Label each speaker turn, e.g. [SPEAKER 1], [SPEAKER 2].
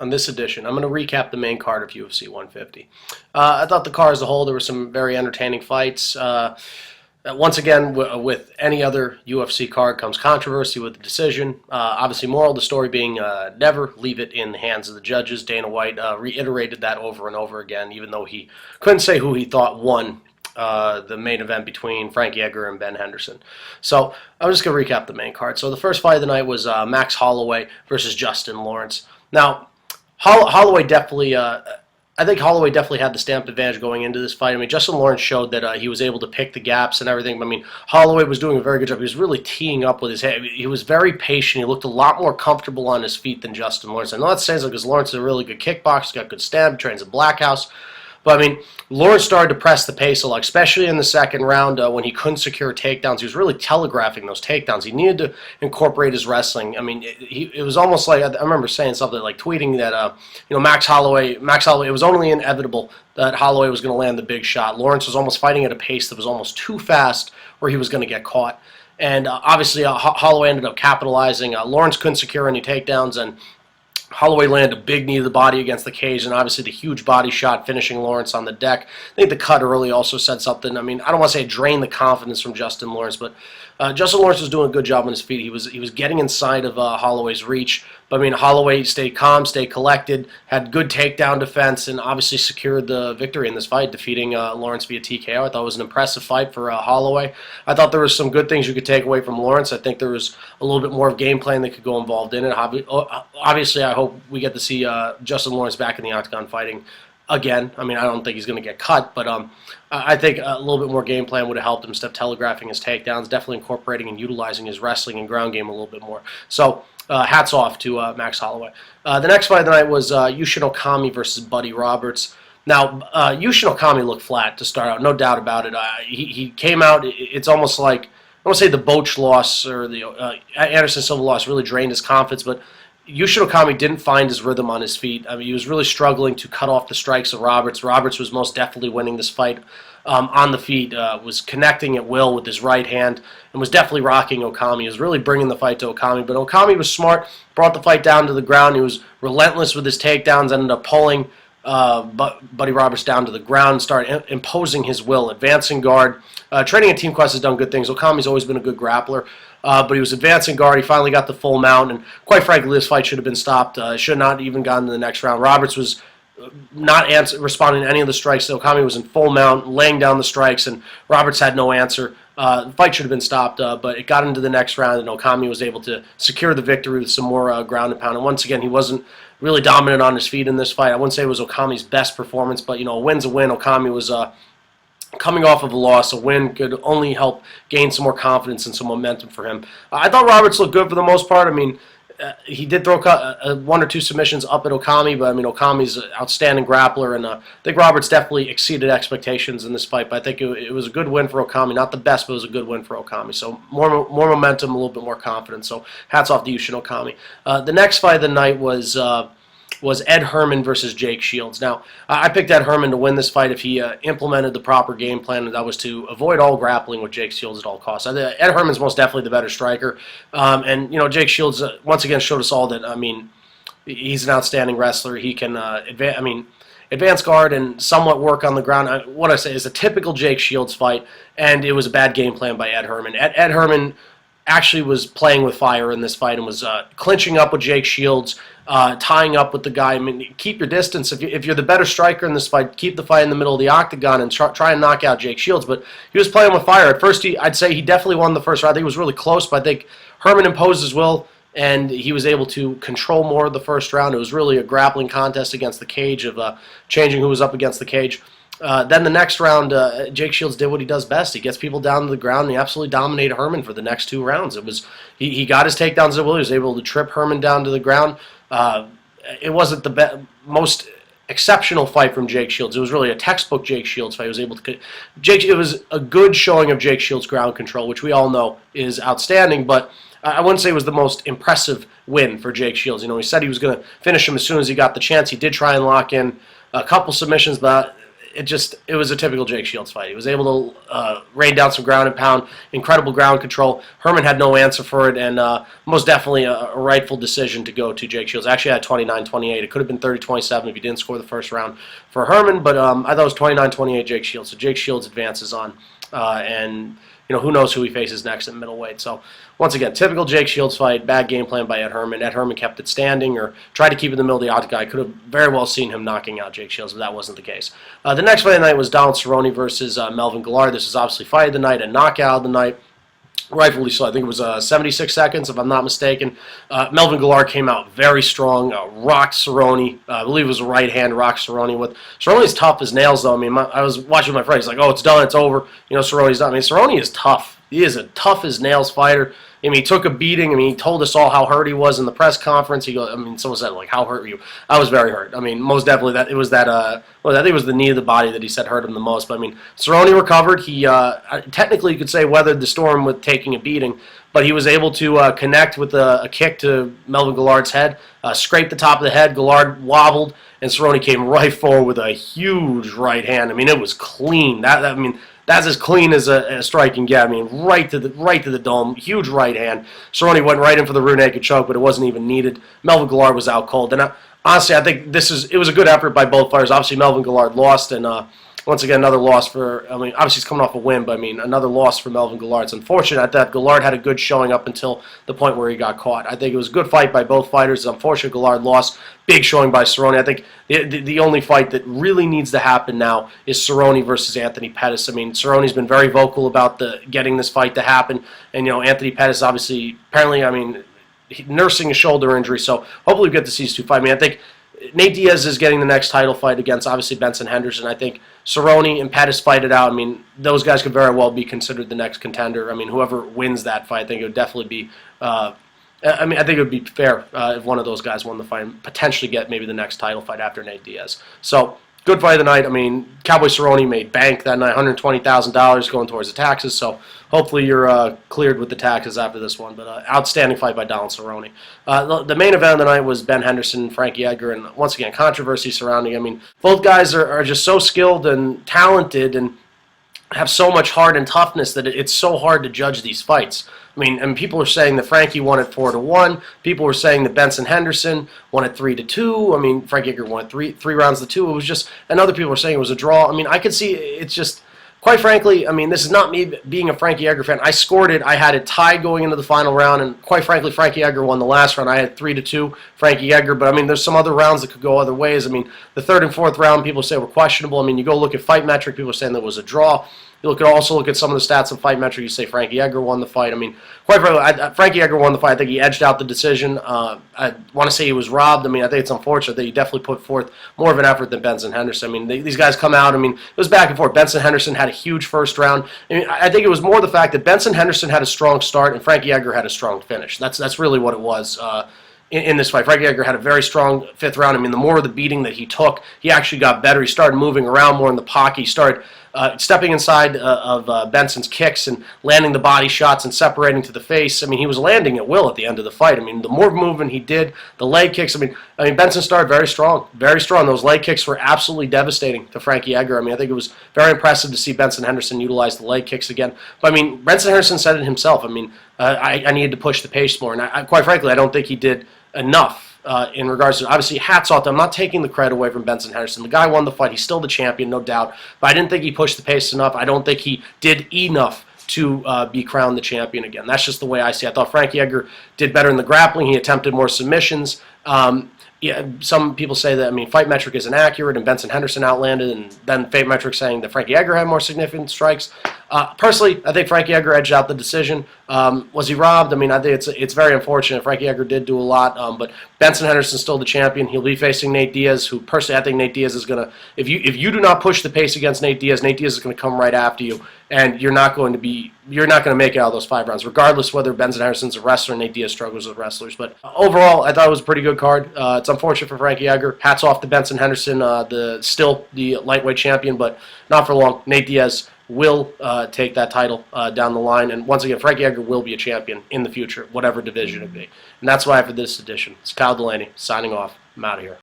[SPEAKER 1] On this edition, I'm going to recap the main card of UFC 150. I thought the card as a whole, there were some very entertaining fights. Once again, with any other UFC card comes controversy with the decision. Obviously, moral of the story being never leave it in the hands of the judges. Dana White reiterated that over and over again, even though he couldn't say who he thought won the main event between Frankie, Edgar, and Ben Henderson. So I'm just going to recap the main card. So the first fight of the night was Max Holloway versus Justin Lawrence. Now, Holloway definitely, I think Holloway definitely had the stamped advantage going into this fight. I mean, Justin Lawrence showed that he was able to pick the gaps and everything. I mean, Holloway was doing a very good job. He was really teeing up with his head. He was very patient. He looked a lot more comfortable on his feet than Justin Lawrence. I know that sounds like because Lawrence is a really good kickboxer. He's got good stamp, trains at Black House. But, I mean, Lawrence started to press the pace a lot, especially in the second round when he couldn't secure takedowns. He was really telegraphing those takedowns. He needed to incorporate his wrestling. I mean, it was almost like, I remember saying something like tweeting that, Max Holloway, it was only inevitable that Holloway was going to land the big shot. Lawrence was almost fighting at a pace that was almost too fast where he was going to get caught. And obviously, Holloway ended up capitalizing. Lawrence couldn't secure any takedowns, and Holloway landed a big knee to the body against the cage, and obviously the huge body shot finishing Lawrence on the deck. I think the cut early also said something. I mean, I don't want to say it drained the confidence from Justin Lawrence, but Justin Lawrence was doing a good job on his feet. He was getting inside of Holloway's reach. But, I mean, Holloway stayed calm, stayed collected, had good takedown defense, and obviously secured the victory in this fight, defeating Lawrence via TKO. I thought it was an impressive fight for Holloway. I thought there was some good things you could take away from Lawrence. I think there was a little bit more of game plan that could go involved in it. Obviously, I hope we get to see Justin Lawrence back in the octagon fighting again. I mean, I don't think he's going to get cut, but I think a little bit more game plan would have helped him instead of telegraphing his takedowns, definitely incorporating and utilizing his wrestling and ground game a little bit more. So, hats off to Max Holloway. The next fight of the night was Yushin Okami versus Buddy Roberts. Now, Yushin Okami looked flat to start out, no doubt about it. He came out, it's almost like, I don't say the Boach loss or the Anderson Silva loss really drained his confidence, but Yushin Okami didn't find his rhythm on his feet. I mean, he was really struggling to cut off the strikes of Roberts. Roberts was most definitely winning this fight on the feet, was connecting at will with his right hand, and was definitely rocking Okami. He was really bringing the fight to Okami, but Okami was smart, brought the fight down to the ground. He was relentless with his takedowns, ended up pulling Buddy Roberts down to the ground, started imposing his will, advancing guard. Training at Team Quest has done good things. Okami's always been a good grappler. But he was advancing guard. He finally got the full mount, and quite frankly, this fight should have been stopped. Should not even gotten to the next round. Roberts was not responding to any of the strikes. Okami was in full mount, laying down the strikes, and Roberts had no answer. The fight should have been stopped, but it got into the next round, and Okami was able to secure the victory with some more ground and pound. And once again, he wasn't really dominant on his feet in this fight. I wouldn't say it was Okami's best performance, but, a win's a win. Okami was coming off of a loss. A win could only help gain some more confidence and some momentum for him. I thought Roberts looked good for the most part. I mean, he did throw one or two submissions up at Okami, but I mean, Okami's an outstanding grappler, and I think Roberts definitely exceeded expectations in this fight. But I think it was a good win for Okami. Not the best, but it was a good win for Okami. So more momentum, a little bit more confidence. So hats off to Yushin Okami. The next fight of the night was Ed Herman versus Jake Shields. Now, I picked Ed Herman to win this fight if he implemented the proper game plan, and that was to avoid all grappling with Jake Shields at all costs. Ed Herman's most definitely the better striker, and Jake Shields once again showed us all that, I mean, he's an outstanding wrestler. He can advance guard and somewhat work on the ground. What I say is a typical Jake Shields fight, and it was a bad game plan by Ed Herman. Ed Herman actually was playing with fire in this fight and was clinching up with Jake Shields, tying up with the guy. I mean, keep your distance. If you're the better striker in this fight, keep the fight in the middle of the octagon and try and knock out Jake Shields. But he was playing with fire. At first, I'd say he definitely won the first round. I think it was really close, but I think Herman imposed his will, and he was able to control more of the first round. It was really a grappling contest against the cage of changing who was up against the cage. Then the next round, Jake Shields did what he does best. He gets people down to the ground, and he absolutely dominated Herman for the next two rounds. He got his takedowns at will. He was able to trip Herman down to the ground. It wasn't the most exceptional fight from Jake Shields. It was really a textbook Jake Shields fight. He was able to it was a good showing of Jake Shields' ground control, which we all know is outstanding, but I wouldn't say it was the most impressive win for Jake Shields. He said he was going to finish him as soon as he got the chance. He did try and lock in a couple submissions, but it was a typical Jake Shields fight. He was able to rain down some ground and pound, incredible ground control. Herman had no answer for it, and most definitely a rightful decision to go to Jake Shields. Actually, I had 29-28. It could have been 30-27 if he didn't score the first round for Herman, but I thought it was 29-28 Jake Shields. So Jake Shields advances on, and who knows who he faces next at middleweight. So once again, typical Jake Shields fight, bad game plan by Ed Herman. Ed Herman kept it standing or tried to keep it in the middle of the octagon. I could have very well seen him knocking out Jake Shields, but that wasn't the case. The next fight of the night was Donald Cerrone versus Melvin Guillard. This is obviously fight of the night, a knockout of the night. Rightfully so. I think it was 76 seconds, if I'm not mistaken. Melvin Guillard came out very strong, rocked Cerrone. I believe it was a right hand, rocked Cerrone with. Cerrone's tough as nails, though. I mean, I was watching my friend. He's like, "Oh, it's done, it's over." Cerrone's done. I mean, Cerrone is tough. He is a tough as nails fighter. I mean, he took a beating. I mean, he told us all how hurt he was in the press conference. He goes, someone said, like, "How hurt were you?" I was very hurt. I mean, most definitely I think it was the knee of the body that he said hurt him the most. But I mean, Cerrone recovered. He technically, you could say, weathered the storm with taking a beating, but he was able to connect with a kick to Melvin Guillard's head, scraped the top of the head. Guillard wobbled, and Cerrone came right forward with a huge right hand. I mean, it was clean. That's as clean as a strike can get. I mean, right to the dome, huge right hand. Cerrone went right in for the rear naked choke, but it wasn't even needed. Melvin Guillard was out cold, and honestly, I think it was a good effort by both fighters. Obviously, Melvin Guillard lost, and once again, another loss for. I mean, obviously he's coming off a win, but I mean, another loss for Melvin Guillard. It's unfortunate. I thought Guillard had a good showing up until the point where he got caught. I think it was a good fight by both fighters. It's unfortunate Guillard lost. Big showing by Cerrone. I think the only fight that really needs to happen now is Cerrone versus Anthony Pettis. I mean, Cerrone's been very vocal about getting this fight to happen, and Anthony Pettis obviously, apparently, nursing a shoulder injury. So hopefully we get to see these two fight. I mean, I think Nate Diaz is getting the next title fight against, obviously, Benson Henderson. I think Cerrone and Pettis fight it out. I mean, those guys could very well be considered the next contender. I mean, whoever wins that fight, I think it would definitely be I think it would be fair if one of those guys won the fight and potentially get maybe the next title fight after Nate Diaz. So, good fight of the night. I mean, Cowboy Cerrone made bank that night, $120,000 going towards the taxes. So, hopefully you're cleared with the taxes after this one. But outstanding fight by Donald Cerrone. The main event of the night was Ben Henderson and Frankie Edgar. And once again, controversy surrounding. I mean, both guys are just so skilled and talented and have so much heart and toughness that it's so hard to judge these fights. I mean, and people are saying that Frankie won it 4-1. People were saying that Benson Henderson won it 3-2. I mean, Frankie Edgar won it three rounds to 2. It was just, and other people were saying it was a draw. I mean, I could see it's just, quite frankly, I mean, this is not me being a Frankie Edgar fan. I scored it. I had it tied going into the final round, and quite frankly, Frankie Edgar won the last round. I had 3-2, Frankie Edgar. But I mean, there's some other rounds that could go other ways. I mean, the third and fourth round, people say were questionable. I mean, you go look at Fight Metric, people are saying that was a draw. You also look at some of the stats of Fight Metric. You say Frankie Edgar won the fight. I mean, quite frankly, Frankie Edgar won the fight. I think he edged out the decision. I want to say he was robbed. I mean, I think it's unfortunate that he definitely put forth more of an effort than Benson Henderson. I mean, these guys come out. I mean, it was back and forth. Benson Henderson had a huge first round. I mean, I think it was more the fact that Benson Henderson had a strong start and Frankie Edgar had a strong finish. That's really what it was. In this fight, Frankie Edgar had a very strong fifth round. I mean, the more of the beating that he took, he actually got better. He started moving around more in the pocket. He started stepping inside of Benson's kicks and landing the body shots and separating to the face. I mean, he was landing at will at the end of the fight. I mean, the more movement he did, the leg kicks. I mean, Benson started very strong, very strong. Those leg kicks were absolutely devastating to Frankie Edgar. I mean, I think it was very impressive to see Benson Henderson utilize the leg kicks again. But I mean, Benson Henderson said it himself. I mean, I needed to push the pace more, and quite frankly, I don't think he did enough in regards to, obviously, hats off to him. I'm not taking the credit away from Benson Henderson. The guy won the fight. He's still the champion, no doubt. But I didn't think he pushed the pace enough. I don't think he did enough to be crowned the champion again. That's just the way I see it. I thought Frankie Edgar did better in the grappling. He attempted more submissions. Yeah, some people say that, I mean, Fight Metric is inaccurate and Benson Henderson outlanded, and then Fight Metric saying that Frankie Edgar had more significant strikes. Personally, I think Frankie Edgar edged out the decision. Was he robbed? I mean, I think it's very unfortunate. Frankie Edgar did do a lot, but Benson Henderson's still the champion. He'll be facing Nate Diaz, who personally I think Nate Diaz is going to, if you do not push the pace against Nate Diaz is going to come right after you, and you're not going to make it out of those 5 rounds, regardless whether Benson Henderson's a wrestler, Nate Diaz struggles with wrestlers. But overall, I thought it was a pretty good card. It's unfortunate for Frankie Edgar. Hats off to Benson Henderson, still the lightweight champion, but not for long. Nate Diaz will take that title down the line. And once again, Frankie Edgar will be a champion in the future, whatever division it be. And that's why for this edition, it's Kyle Delaney signing off. I'm out of here.